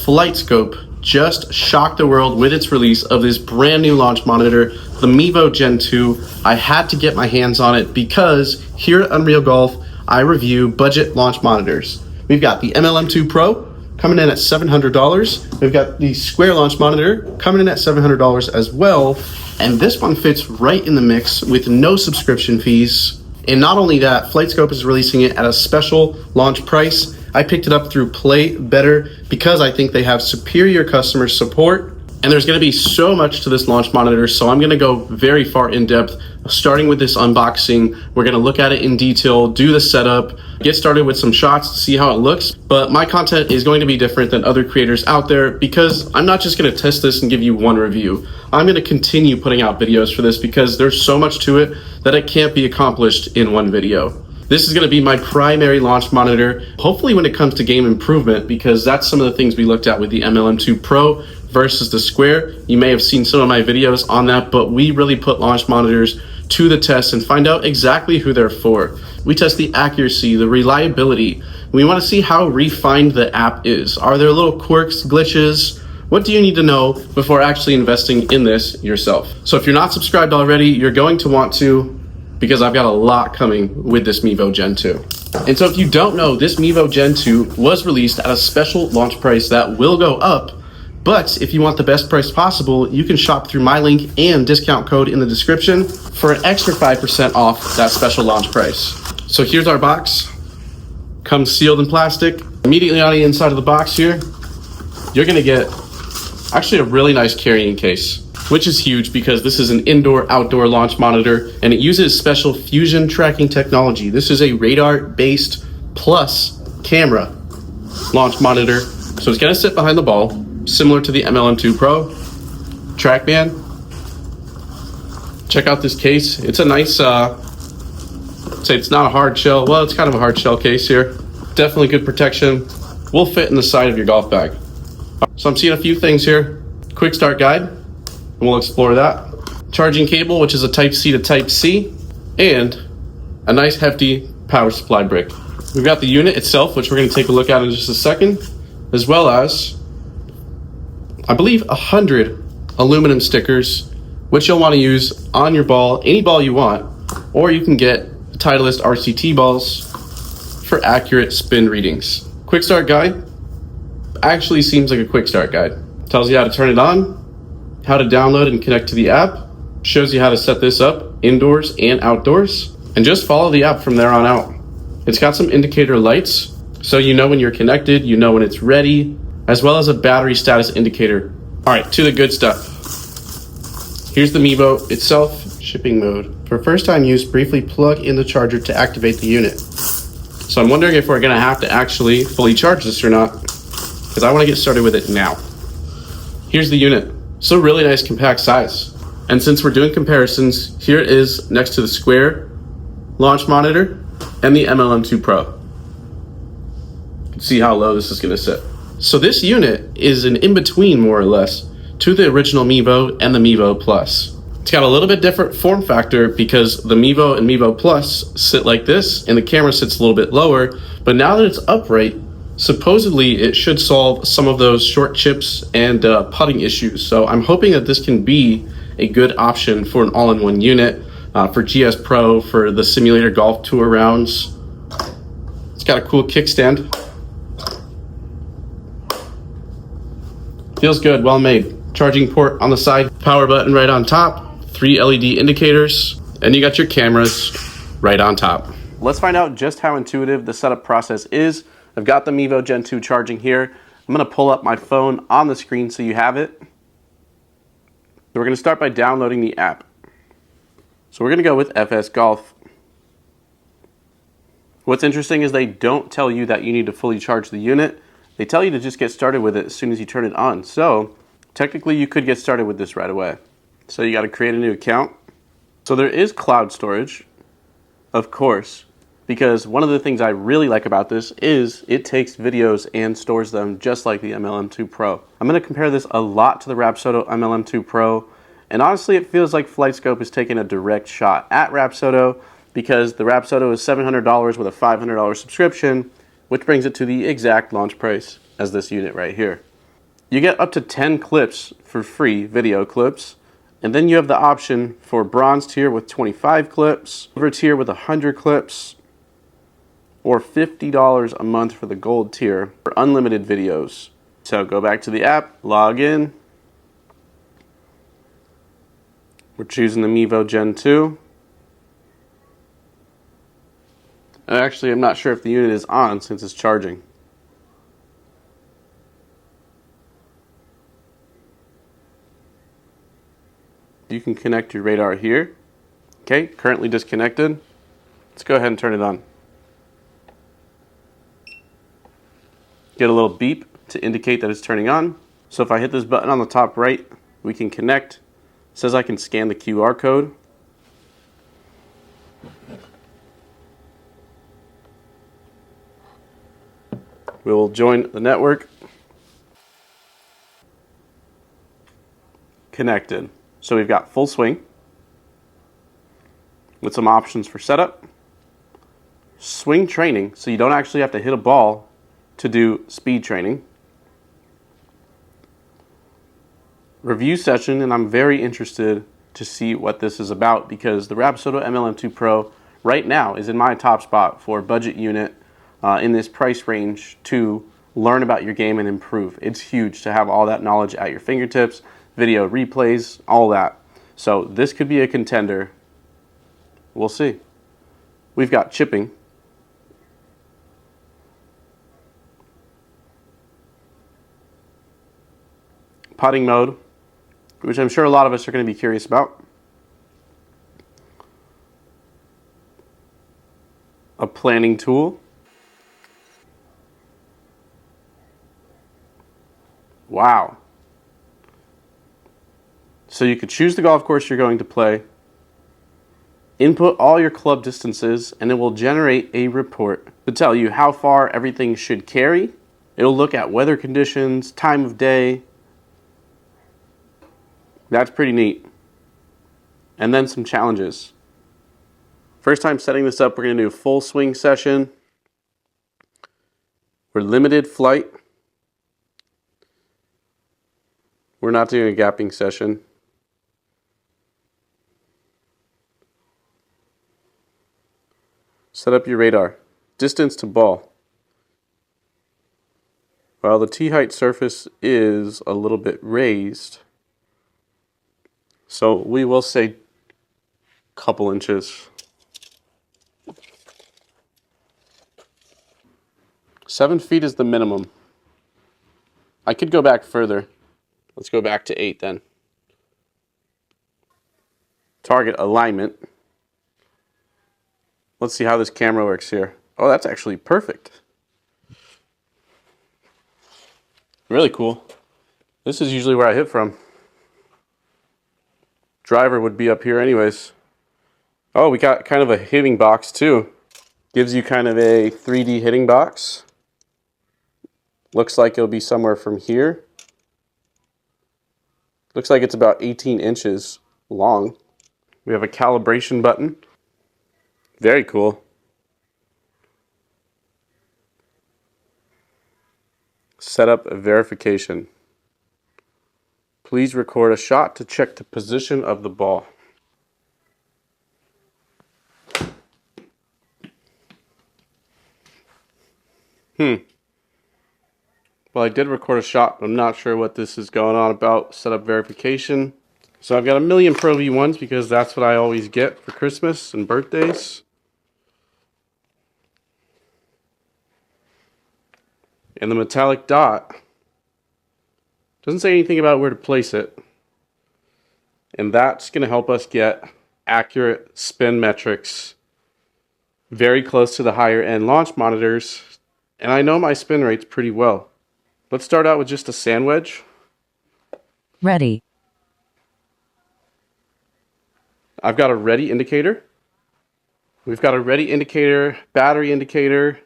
Flightscope just shocked the world with its release of this brand new launch monitor, the Mevo Gen2. I had to get my hands on it because here at Unreal Golf, I review budget launch monitors. We've got the MLM2 Pro coming in at $700. We've got the Square launch monitor coming in at $700 as well. And this one fits right in the mix with no subscription fees. And not only that, Flightscope is releasing it at a special launch price. I picked it up through Play Better because I think they have superior customer support. And there's going to be so much to this launch monitor, so I'm going to go very far in depth, starting with this unboxing. We're going to look at it in detail, do the setup, get started with some shots to see how it looks. But my content is going to be different than other creators out there because I'm not just going to test this and give you one review. I'm going to continue putting out videos for this because there's so much to it that it can't be accomplished in one video. This is going to be my primary launch monitor, hopefully when it comes to game improvement, because that's some of the things we looked at with the MLM2 Pro versus the Square. You may have seen some of my videos on that, but we really put launch monitors to the test and find out exactly who they're for. We test the accuracy, the reliability. We want to see how refined the app is. Are there little quirks, glitches? What do you need to know before actually investing in this yourself? So if you're not subscribed already, you're going to want to, because I've got a lot coming with this Mevo Gen 2. And so if you don't know, this Mevo Gen 2 was released at a special launch price that will go up. But if you want the best price possible, you can shop through my link and discount code in the description for an extra 5% off that special launch price. So here's our box. Comes sealed in plastic. Immediately on the inside of the box here, you're gonna get actually a really nice carrying case, which is huge because this is an indoor-outdoor launch monitor and it uses special fusion tracking technology. This is a radar-based plus camera launch monitor. So it's gonna sit behind the ball, similar to the MLM2 Pro. TrackMan. Check out this case. It's a nice, say it's not a hard shell. Well, it's kind of a hard shell case here. Definitely good protection. Will fit in the side of your golf bag. So I'm seeing a few things here. Quick start guide, and we'll explore that. Charging cable, which is a Type-C to Type-C, and a nice hefty power supply brick. We've got the unit itself, which we're gonna take a look at in just a second, as well as I believe 100 aluminum stickers, which you'll want to use on your ball, any ball you want, or you can get Titleist RCT balls for accurate spin readings. Quick start guide actually seems like a quick start guide. Tells you how to turn it on, how to download and connect to the app, shows you how to set this up indoors and outdoors, and just follow the app from there on out. It's got some indicator lights, so you know when you're connected, you know when it's ready, as well as a battery status indicator. All right, to the good stuff. Here's the Mevo itself, shipping mode. For first time use, briefly plug in the charger to activate the unit. So I'm wondering if we're gonna have to actually fully charge this or not, because I wanna get started with it now. Here's the unit. It's a really nice compact size. And since we're doing comparisons, here it is next to the Square launch monitor and the MLM2 Pro. You can see how low this is gonna sit. So this unit is an in-between, more or less, to the original Mevo and the Mevo Plus. It's got a little bit different form factor because the Mevo and Mevo Plus sit like this and the camera sits a little bit lower, but now that it's upright, supposedly it should solve some of those short chips and putting issues. So I'm hoping that this can be a good option for an all-in-one unit, for GS Pro, for the simulator golf tour rounds. It's got a cool kickstand. Feels good, well made. Charging port on the side, power button right on top, 3 LED indicators, and you got your cameras right on top. Let's find out just how intuitive the setup process is. I've got the Mevo Gen 2 charging here. I'm gonna pull up my phone on the screen so you have it. We're gonna start by downloading the app. So we're gonna go with FS Golf. What's interesting is they don't tell you that you need to fully charge the unit. They tell you to just get started with it as soon as you turn it on. So technically you could get started with this right away. So you got to create a new account. So there is cloud storage, of course, because one of the things I really like about this is it takes videos and stores them just like the MLM2 Pro. I'm going to compare this a lot to the Rapsodo MLM2 Pro, and honestly it feels like Flightscope is taking a direct shot at Rapsodo because the Rapsodo is $700 with a $500 subscription, which brings it to the exact launch price as this unit right here. You get up to 10 clips for free, video clips. And then you have the option for bronze tier with 25 clips, silver tier with 100 clips, or $50 a month for the gold tier for unlimited videos. So go back to the app, log in. We're choosing the Mevo Gen2. Actually, I'm not sure if the unit is on since it's charging. You can connect your radar here. Okay, currently disconnected. Let's go ahead and turn it on. Get a little beep to indicate that it's turning on. So if I hit this button on the top right, we can connect. It says I can scan the QR code. We will join the network. Connected. So we've got full swing with some options for setup. Swing training, so you don't actually have to hit a ball to do speed training. Review session, and I'm very interested to see what this is about because the Rapsodo MLM2 Pro right now is in my top spot for budget unit in this price range to learn about your game and improve. It's huge to have all that knowledge at your fingertips, video replays, all that. So this could be a contender. We'll see. We've got chipping. Putting mode, which I'm sure a lot of us are going to be curious about. A planning tool. Wow. So you could choose the golf course you're going to play, input all your club distances, and it will generate a report to tell you how far everything should carry. It'll look at weather conditions, time of day. That's pretty neat. And then some challenges. First time setting this up, we're going to do a full swing session. We're limited flight. We're not doing a gapping session. Set up your radar. Distance to ball. Well, the tee height surface is a little bit raised, so we will say a couple inches. 7 feet is the minimum. I could go back further. Let's go back to 8 then. Target alignment. Let's see how this camera works here. Oh, that's actually perfect. Really cool. This is usually where I hit from. Driver would be up here anyways. Oh, we got kind of a hitting box too. Gives you kind of a 3D hitting box. Looks like it'll be somewhere from here. Looks like it's about 18 inches long. We have a calibration button. Very cool. Set up a verification. Please record a shot to check the position of the ball. Well, I did record a shot, but I'm not sure what this is going on about. Setup verification. So I've got a million Pro V1s because that's what I always get for Christmas and birthdays. And the metallic dot doesn't say anything about where to place it. And that's going to help us get accurate spin metrics very close to the higher end launch monitors. And I know my spin rates pretty well. Let's start out with just a sand wedge. Ready. I've got a ready indicator. We've got a ready indicator, battery indicator.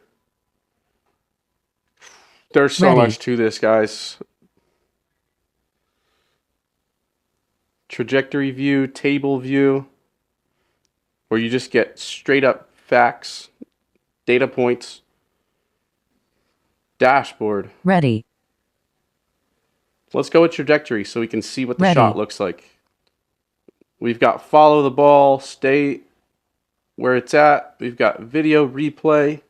There's so much to this, guys. Trajectory view, table view, where you just get straight up facts, data points. Dashboard. Ready. Let's go with trajectory so we can see what the Ready. shot looks like. We've got follow the ball, stay where it's at. We've got video replay.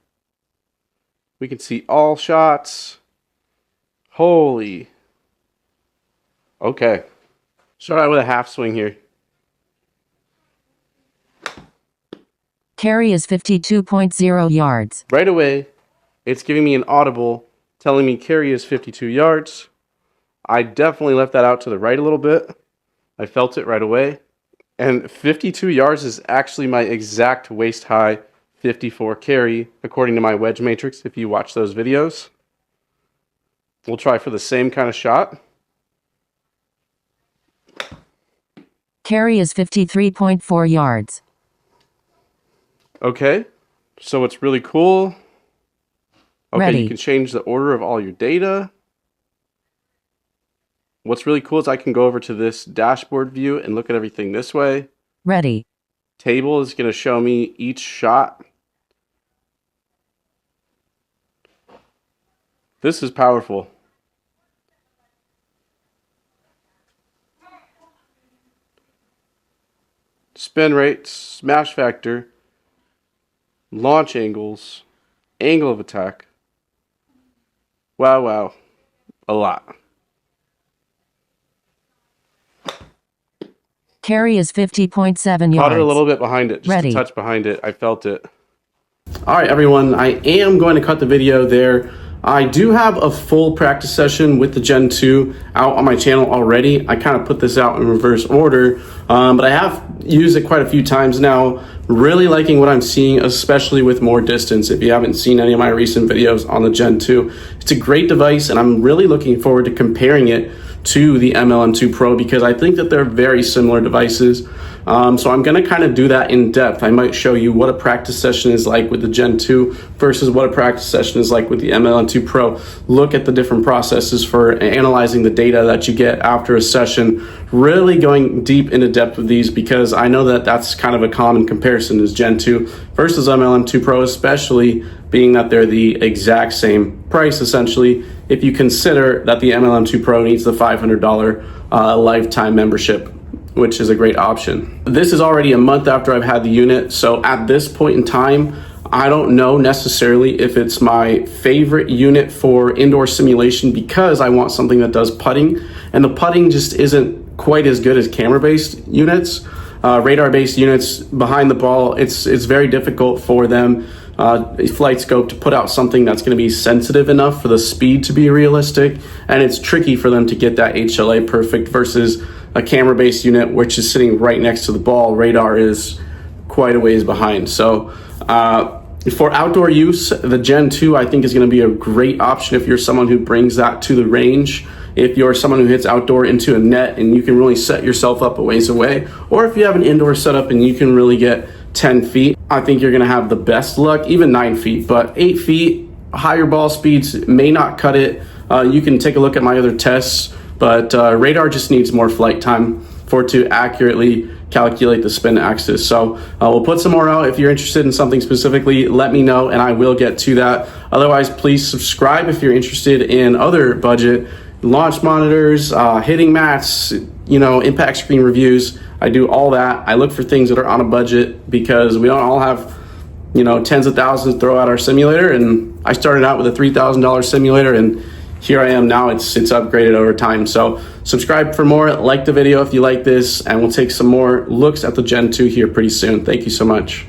We can see all shots. Holy. Okay. Start out with a half swing here. Carry is 52.0 yards. Right away, it's giving me an audible telling me carry is 52 yards. I definitely left that out to the right a little bit. I felt it right away. And 52 yards is actually my exact waist high 54 carry, according to my wedge matrix, if you watch those videos. We'll try for the same kind of shot. Carry is 53.4 yards. Okay, so what's really cool, okay, Ready. You can change the order of all your data. What's really cool is I can go over to this dashboard view and look at everything this way. Ready. Table is going to show me each shot. This is powerful. Spin rate, smash factor, launch angles, angle of attack. Wow. A lot. Carry is 50.7 yards. Caught it a little bit behind it, just Ready. a touch behind it. I felt it. All right, everyone, I am going to cut the video there. I do have a full practice session with the Gen 2 out on my channel already. I kind of put this out in reverse order, but I have used it quite a few times now. Really liking what I'm seeing, especially with more distance. If you haven't seen any of my recent videos on the Gen 2, it's a great device, and I'm really looking forward to comparing it to the MLM2 Pro because I think that they're very similar devices. So I'm going to kind of do that in depth. I might show you what a practice session is like with the Gen 2 versus what a practice session is like with the MLM2 Pro. Look at the different processes for analyzing the data that you get after a session. Really going deep into depth with these because I know that that's kind of a common comparison is Gen 2 versus MLM2 Pro, especially being that they're the exact same price essentially if you consider that the MLM2 Pro needs the $500 lifetime membership, which is a great option. This is already a month after I've had the unit, so at this point in time, I don't know necessarily if it's my favorite unit for indoor simulation because I want something that does putting, and the putting just isn't quite as good as camera-based units. Radar-based units behind the ball, it's very difficult for them, Flightscope, to put out something that's going to be sensitive enough for the speed to be realistic, and it's tricky for them to get that HLA perfect versus a camera-based unit, which is sitting right next to the ball. Radar is quite a ways behind. So for outdoor use, the Gen 2 I think is going to be a great option if you're someone who brings that to the range. If you're someone who hits outdoor into a net and you can really set yourself up a ways away, or if you have an indoor setup and you can really get 10 feet, I think you're going to have the best luck, even 9 feet, but 8 feet, higher ball speeds may not cut it. You can take a look at my other tests, but radar just needs more flight time for it to accurately calculate the spin axis. So we'll put some more out. If you're interested in something specifically, let me know and I will get to that. Otherwise, please subscribe if you're interested in other budget launch monitors, hitting mats, impact screen reviews. I do all that. I look for things that are on a budget because we don't all have, tens of thousands to throw at our simulator. And I started out with a $3,000 simulator and here I am now. It's upgraded over time. So subscribe for more, like the video if you like this, and we'll take some more looks at the Gen 2 here pretty soon. Thank you so much.